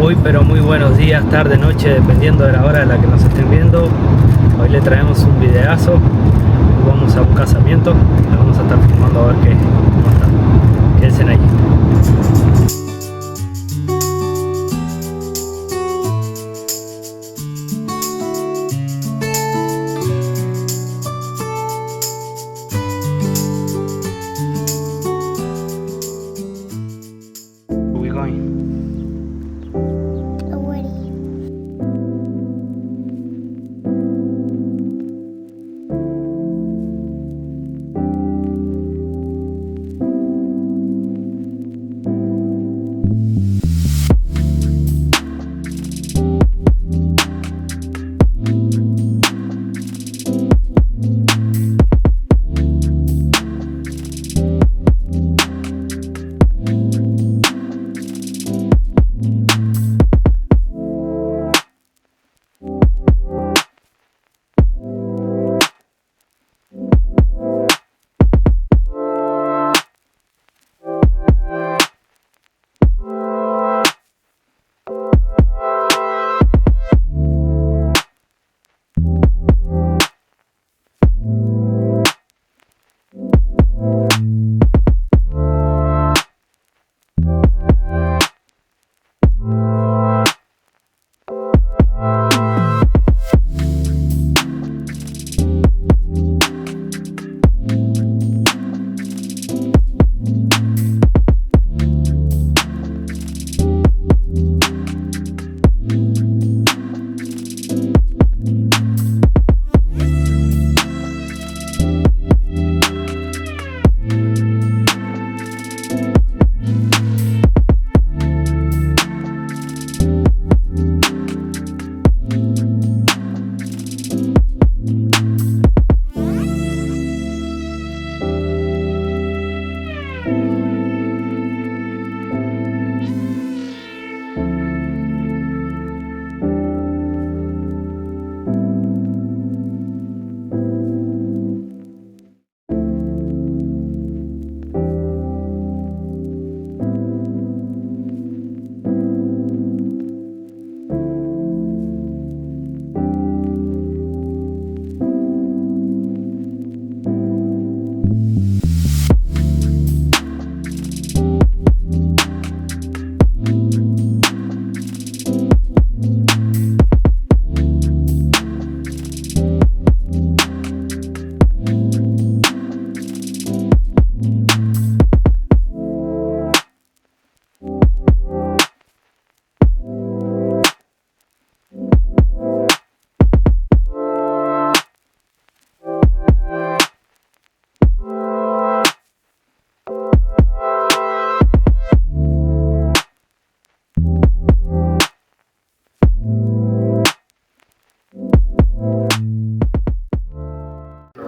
Muy pero muy buenos días, tarde, noche, dependiendo de la hora en la que nos estén viendo. Hoy le traemos un videazo. Vamos a un casamiento. Le vamos a estar filmando a ver cómo está. Quédense ahí. Where we going?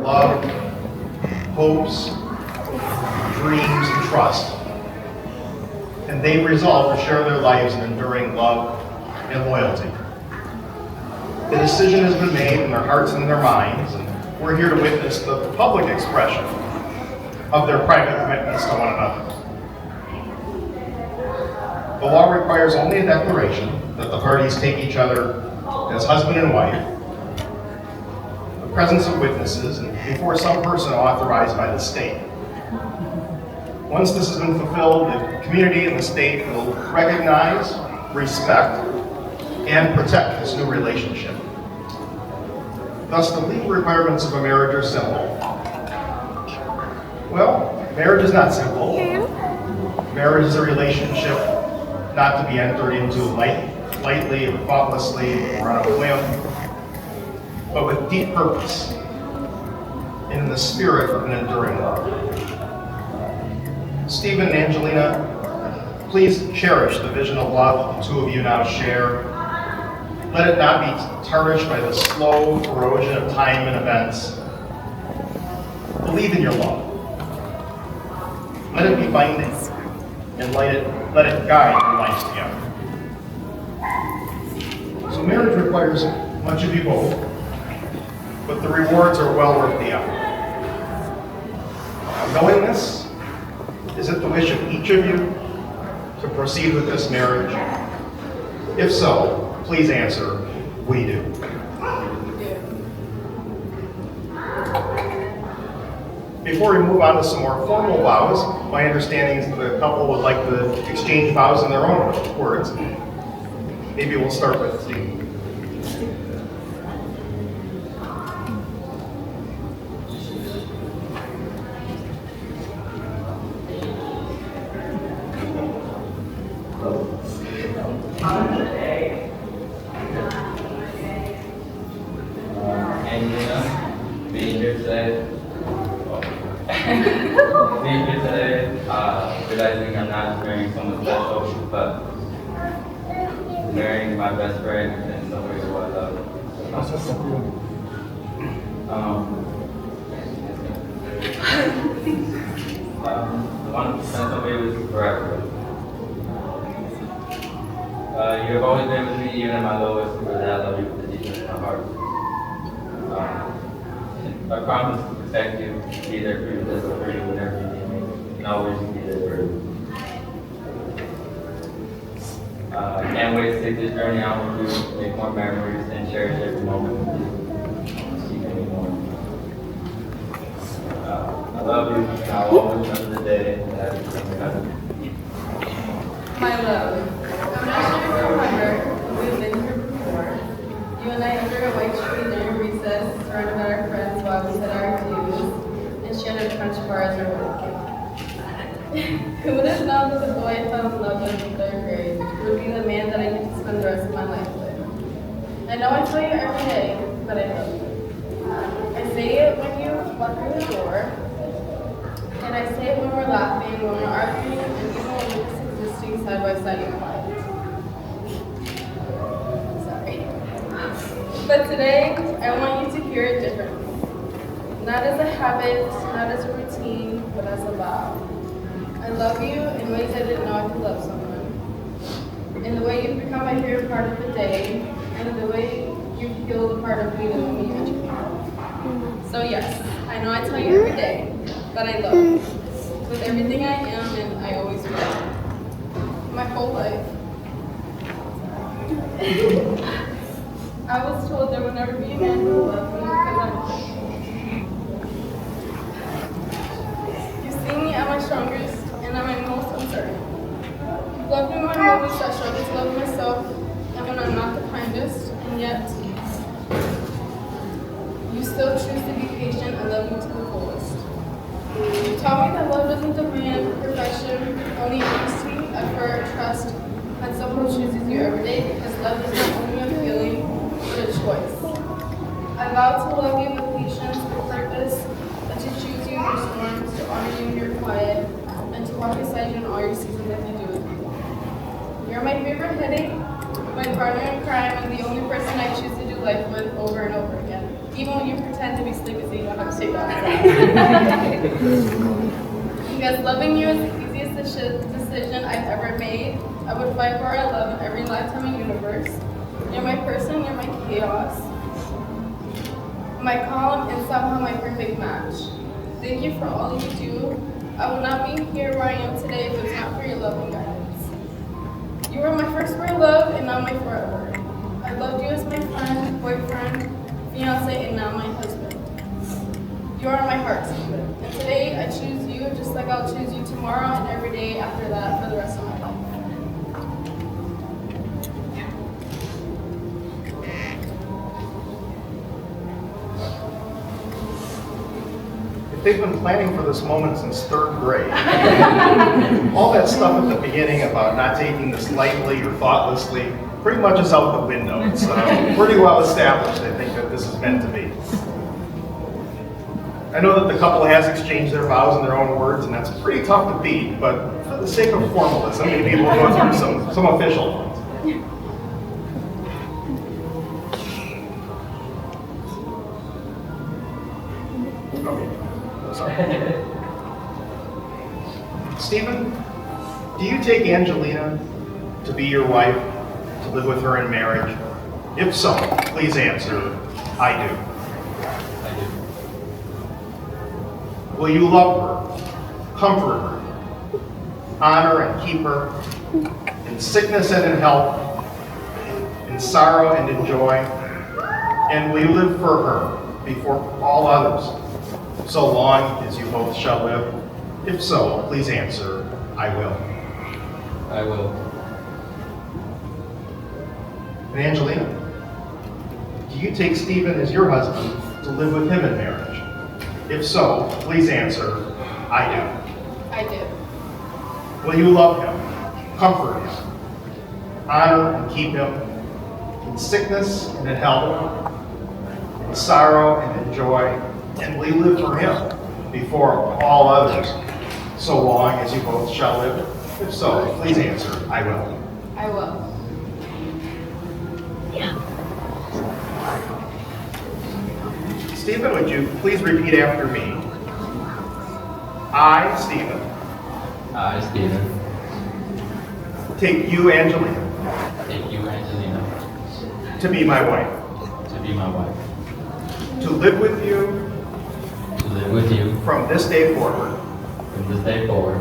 Love, hopes, dreams, and trust. And they resolve to share their lives in enduring love and loyalty. The decision has been made in their hearts and their minds, and we're here to witness the public expression of their private commitments to one another. The law requires only a declaration that the parties take each other as husband and wife, the presence of witnesses, and before some person authorized by the state. Once this has been fulfilled, the community and the state will recognize, respect, and protect this new relationship. Thus, the legal requirements of a marriage are simple. Well, marriage is not simple. Marriage is a relationship not to be entered into lightly or thoughtlessly or on a whim, but with deep purpose and in the spirit of an enduring love. Stephen and Angelina, please cherish the vision of love the two of you now share. Let it not be tarnished by the slow corrosion of time and events. Believe in your love. Let it be binding, and let it guide your lives together. So marriage requires much of you both, but the rewards are well worth the effort. Knowing this, is it the wish of each of you to proceed with this marriage? If so, please answer, we do. Before we move on to some more formal vows, my understanding is that the couple would like to exchange vows in their own words. Maybe we'll start with Steve. Realizing I'm not marrying someone special, but marrying my best friend and somebody who I love. I want to spend somebody with forever. You have always been with me even in my lowest, but I love you with the deepest of my heart. I promise to protect you, be there for you, listen for you whenever you need me, and always be there for you. Can't wait to take this journey out with you, make more memories, and cherish every moment with you. See many more. I love you, and I'll always remember the day that I became your husband. My love, I'm not sure if you remember, we've been here before. You and I under a white tree during recess, surrounded by our friends while we said our dues, and shared a French bar as our wedding. Who would have known that the boy I fell in love with in third grade would be the man that I get to spend the rest of my life with? I know I tell you every day, but I love you. I say it when you walk through the door, and I say it when we're laughing, when we're arguing, and even when we're just existing side by side in quiet. Sorry. But today, I want you to hear it differently. Not as a habit, not as a routine, but as a vow. I love you in ways I didn't know I could love someone. In the way you've become my favorite part of the day, and in the way you feel the part of me that only you enjoy. So yes, I know I tell you every day, but I love you. With everything I am and I always will. My whole life. I was told there would never be a man who would love me because I'm You see me at my strongest and at my most uncertain. You love me when I'm moments I struggle to love myself and when I'm not the kindest, and yet you still choose to be patient and love me to the fullest. You taught me that love doesn't demand perfection, only honesty, effort, trust, and someone who chooses you every day, because love is not only a feeling, but a choice. I vow to love you with patience, with purpose, and to choose you in your storms, to honor you in your quiet, and to walk beside you in all your seasons as you do with me. You're my favorite headache, my partner in crime, and the only person I choose to do life with over and over again. Even when you pretend to be sleepy so you don't have to take that. Because loving you is the easiest decision I've ever made. I would fight for our love in every lifetime and universe. You're my person, you're my chaos, my calm, and somehow my perfect match. Thank you for all you do. I would not be here where I am today if it was not for your love and guidance. You were my first real love and now my forever. I loved you as my friend, boyfriend, fiance, and now my husband. You are my heart's secret. And today I choose you just like I'll choose you tomorrow and every day after that for the rest of my life. They've been planning for this moment since third grade. All that stuff at the beginning about not taking this lightly or thoughtlessly pretty much is out the window. It's pretty well established, I think, that this is meant to be. I know that the couple has exchanged their vows in their own words, and that's pretty tough to beat, but for the sake of formalism, maybe we'll go through some official ones. Sorry. Stephen, do you take Angelina to be your wife, to live with her in marriage? If so, please answer, I do. I do. Will you love her, comfort her, honor and keep her, in sickness and in health, in sorrow and in joy, and will you live for her before all others, so long as you both shall live? If so, please answer, I will. I will. And Angelina, do you take Stephen as your husband to live with him in marriage? If so, please answer, I do. I do. Will you love him, comfort him, honor and keep him in sickness and in health, in sorrow and in joy, and will you live for him before all others, so long as you both shall live? If so, please answer, I will. I will. Stephen, would you please repeat after me? I, Stephen, I, Stephen, take you, Angelina, take you, Angelina, to be my wife, to be my wife, to live with you to live with you from this day forward, from this day forward,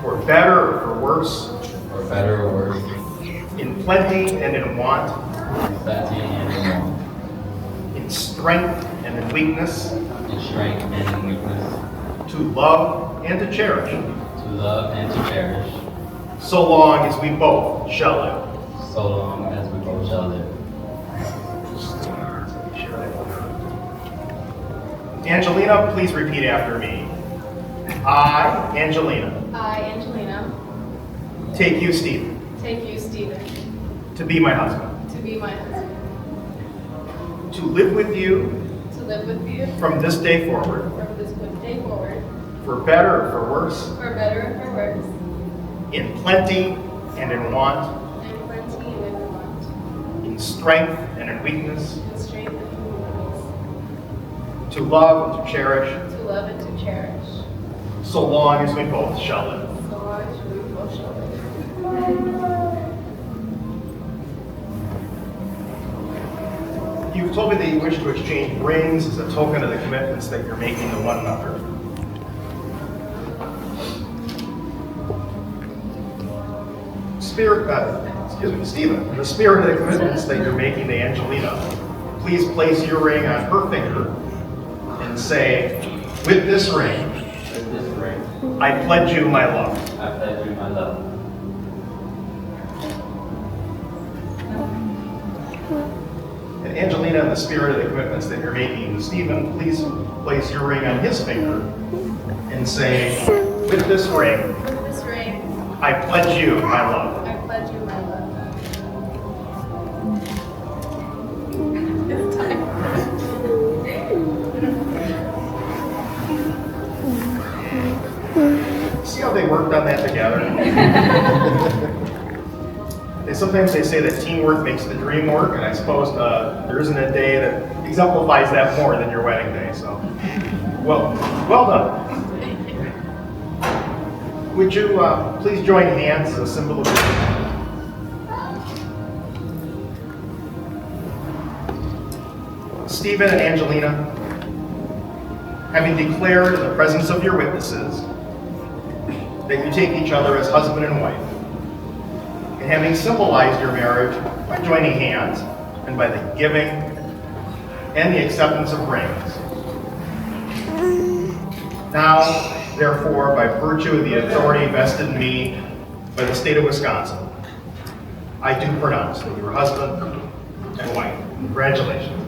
for better or for worse, for better or worse, in plenty and in want, in plenty and in want, in strength and in weakness, in strength and in weakness, to love and to cherish, to love and to cherish, so long as we both shall live. so long as we both shall live. Angelina, please repeat after me. I, Angelina, I, Angelina, take you, Stephen, take you, Stephen, to be my husband, to be my husband, to live with you to live with you from this day forward, from this day forward, for better or for worse, for better and for worse, in plenty and in want, in plenty and in want, in strength and in weakness, in strength and in weakness, to love and to cherish, to love and to cherish, so long as we both shall live. so long as we both shall live. You've told me that you wish to exchange rings as a token of the commitments that you're making to one another. Stephen, in the spirit of the commitments that you're making to Angelina, please place your ring on her finger and say, with this ring, With this ring, I pledge you my love. I pledge you my love. And Angelina, in the spirit of the commitments that you're making to Stephen, please place your ring on his finger and say, with this ring, With this ring, I pledge you my love. I pledge you my love. It's time. See how they worked on that together? Sometimes they say that teamwork makes the dream work, and I suppose there isn't a day that exemplifies that more than your wedding day. So, well done. Would you please join hands as a symbol of Stephen and Angelina, having declared in the presence of your witnesses that you take each other as husband and wife, and having symbolized your marriage by joining hands and by the giving and the acceptance of rings. Now, therefore, by virtue of the authority vested in me by the state of Wisconsin, I do pronounce that you are husband and wife. Congratulations.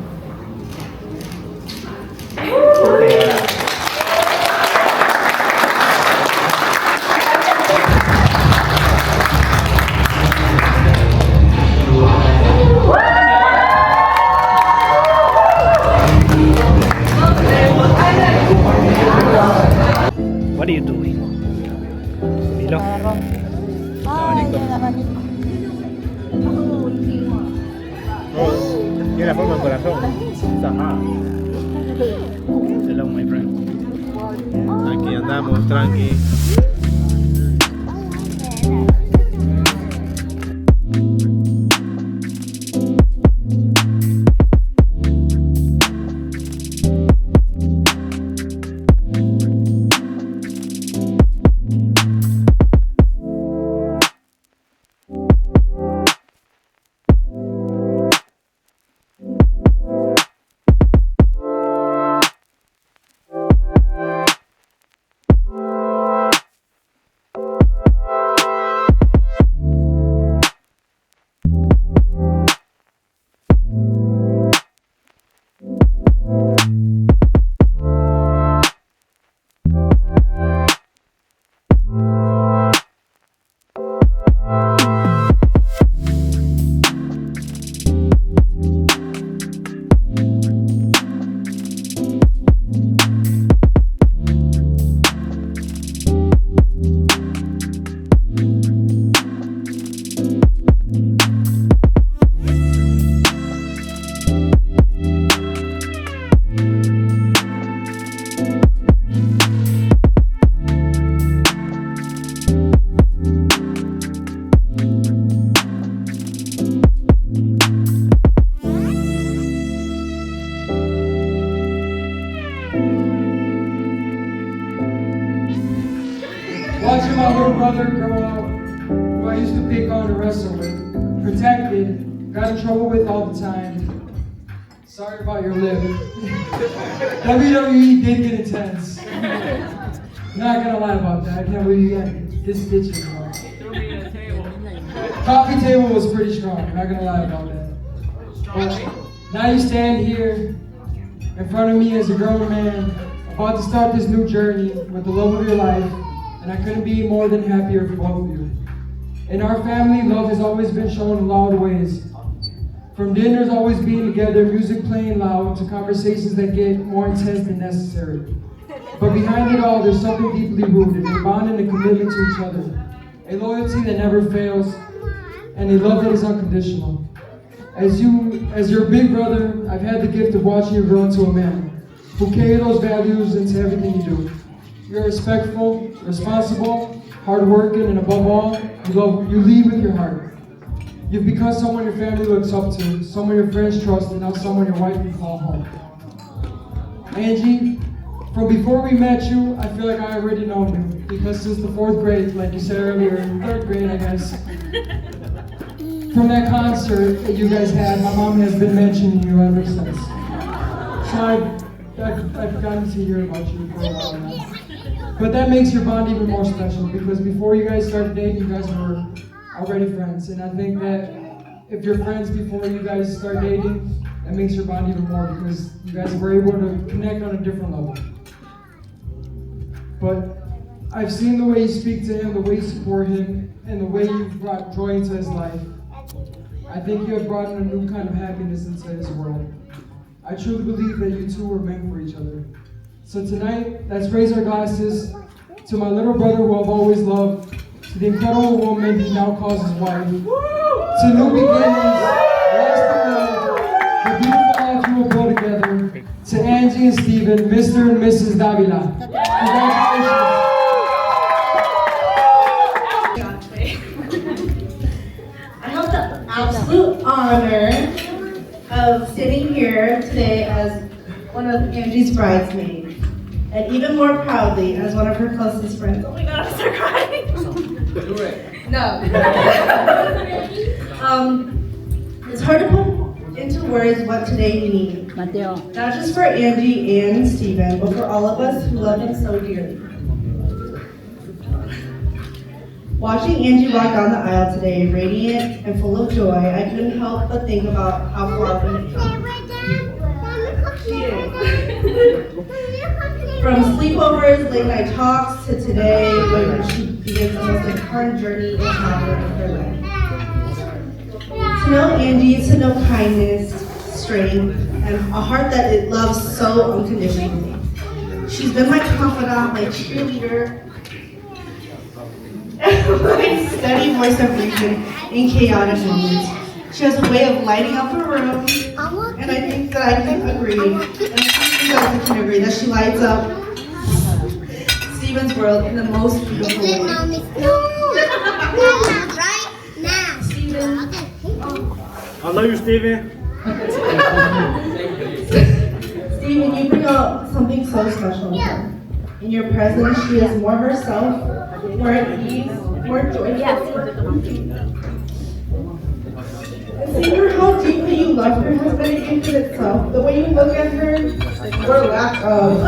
What are you doing? Milo? Tiene la forma del corazón. Hello, my friend. Aquí andamos, tranqui. wrestle with, protected, got in trouble with all the time. Sorry about your lip. WWE did get intense. Not gonna lie about that. I can't believe you got this stitch in the coffee table was pretty strong. Not gonna lie about that. But now you stand here in front of me as a grown man, about to start this new journey with the love of your life, and I couldn't be more than happier for both of you. In our family, love has always been shown in loud ways. From dinners always being together, music playing loud, to conversations that get more intense than necessary. But behind it all, there's something deeply rooted, a bond and a commitment to each other, a loyalty that never fails, and a love that is unconditional. As your big brother, I've had the gift of watching you grow into a man who carry those values into everything you do. You're respectful, responsible, hardworking, and above all, you lead with your heart. You've become someone your family looks up to, someone your friends trust, and now someone your wife can call home. Angie, from before we met you, I feel like I already know you, because since the 4th grade, like you said earlier, 3rd grade, I guess, from that concert that you guys had, my mom has been mentioning you ever since. So I've gotten to hear about you for a while now. But that makes your bond even more special, because before you guys started dating, you guys were already friends. And I think that if you're friends before you guys start dating, that makes your bond even more, because you guys were able to connect on a different level. But I've seen the way you speak to him, the way you support him, and the way you've brought joy into his life. I think you have brought in a new kind of happiness into his world. I truly believe that you two were meant for each other. So tonight, let's raise our glasses to my little brother who I've always loved, to the incredible woman he now calls his wife, to new beginnings, lasting love, the beautiful life you will build together, to Angie and Steven, Mr. and Mrs. Davila. I have the absolute honor of sitting here today as one of Angie's bridesmaids, and even more proudly as one of her closest friends. Oh my God, I'm so crying. Do it. No. It's hard to put into words what today means. Mateo. Not just for Angie and Steven, but for all of us who love him so dearly. Watching Angie walk down the aisle today, radiant and full of joy, I couldn't help but think about how far we've come. She is. From sleepovers, late night talks, to today, when she begins the most important journey in childhood of her life. To know Angie is to know kindness, strength, and a heart that it loves so unconditionally. She's been my confidant, my cheerleader, my steady voice of reason in chaotic moments. She has a way of lighting up her room, and I think that I can agree, and I think you guys can agree, that she lights up Steven's world in the most beautiful way. Right now. Steven, I love you, Steven. Steven, you bring out something so special in her. In your presence, she is more herself, more at ease, more joyful. And seeing her how deeply you love her has been a gift in itself. The way you look at her, or lack of.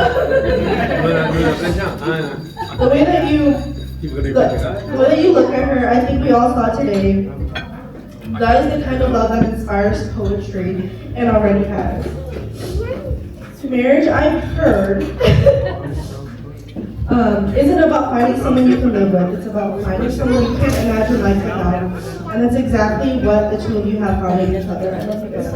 The way that you look at her, I think we all saw today. That is the kind of love that inspires poetry and already has. Marriage, I've heard, isn't about finding someone you can live with. It's about finding someone you can't imagine life without. And that's exactly what the two of you have found in each other. I love you guys.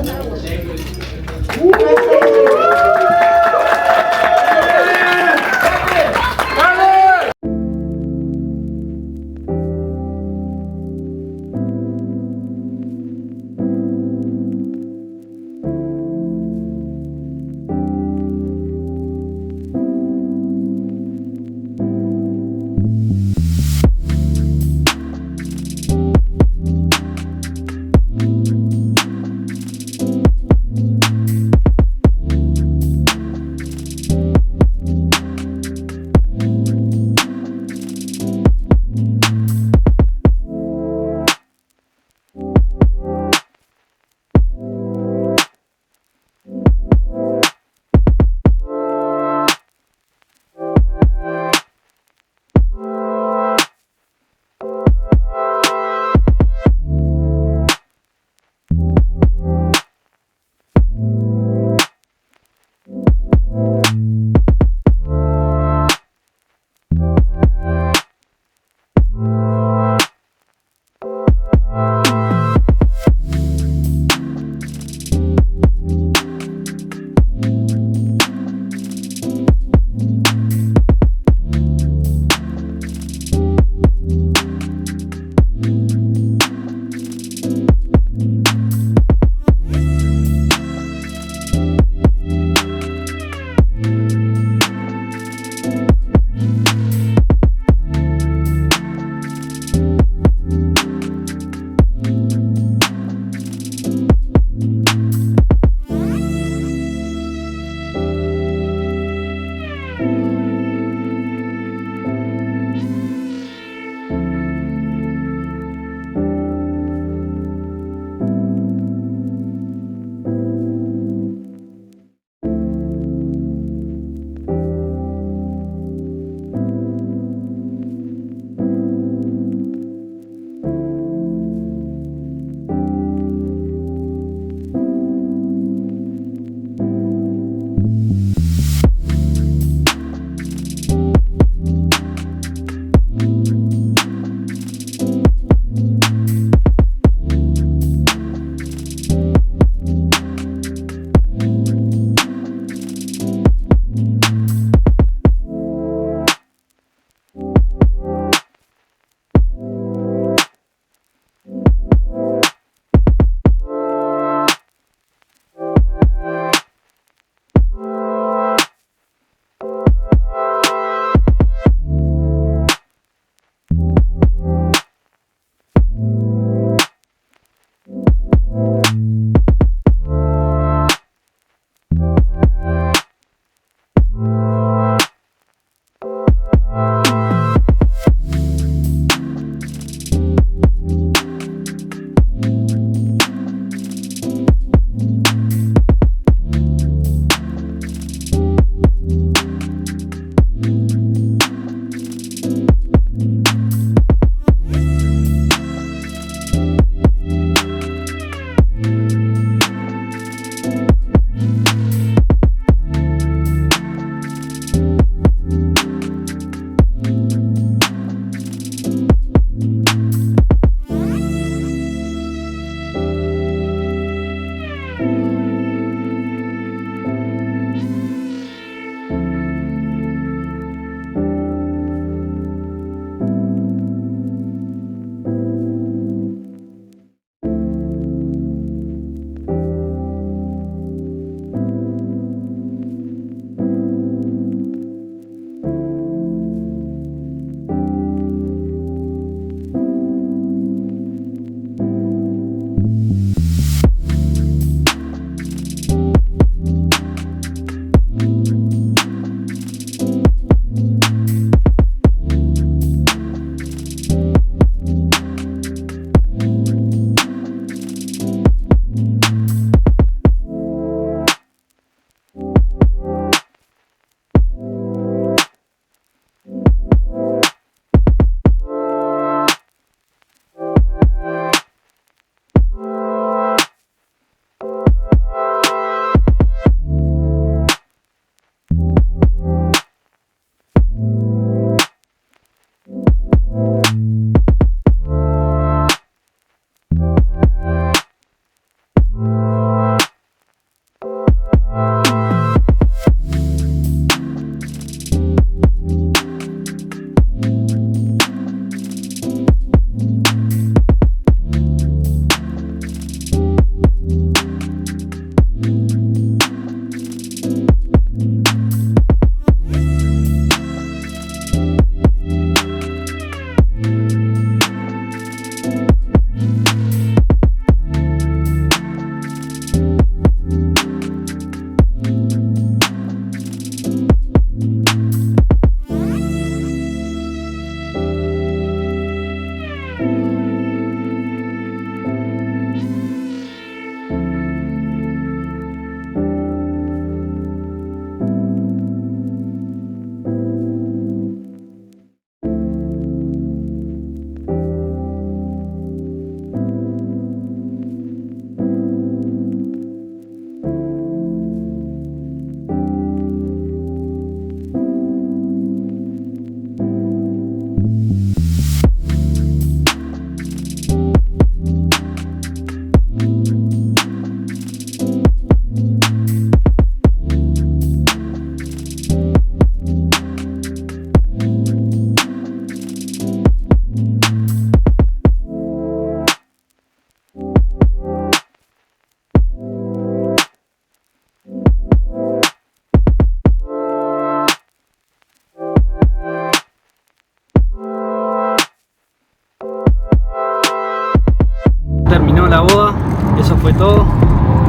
la boda, eso fue todo.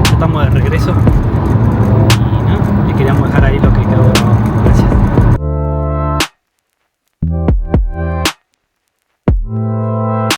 Ya estamos de regreso. Y nada, les queríamos dejar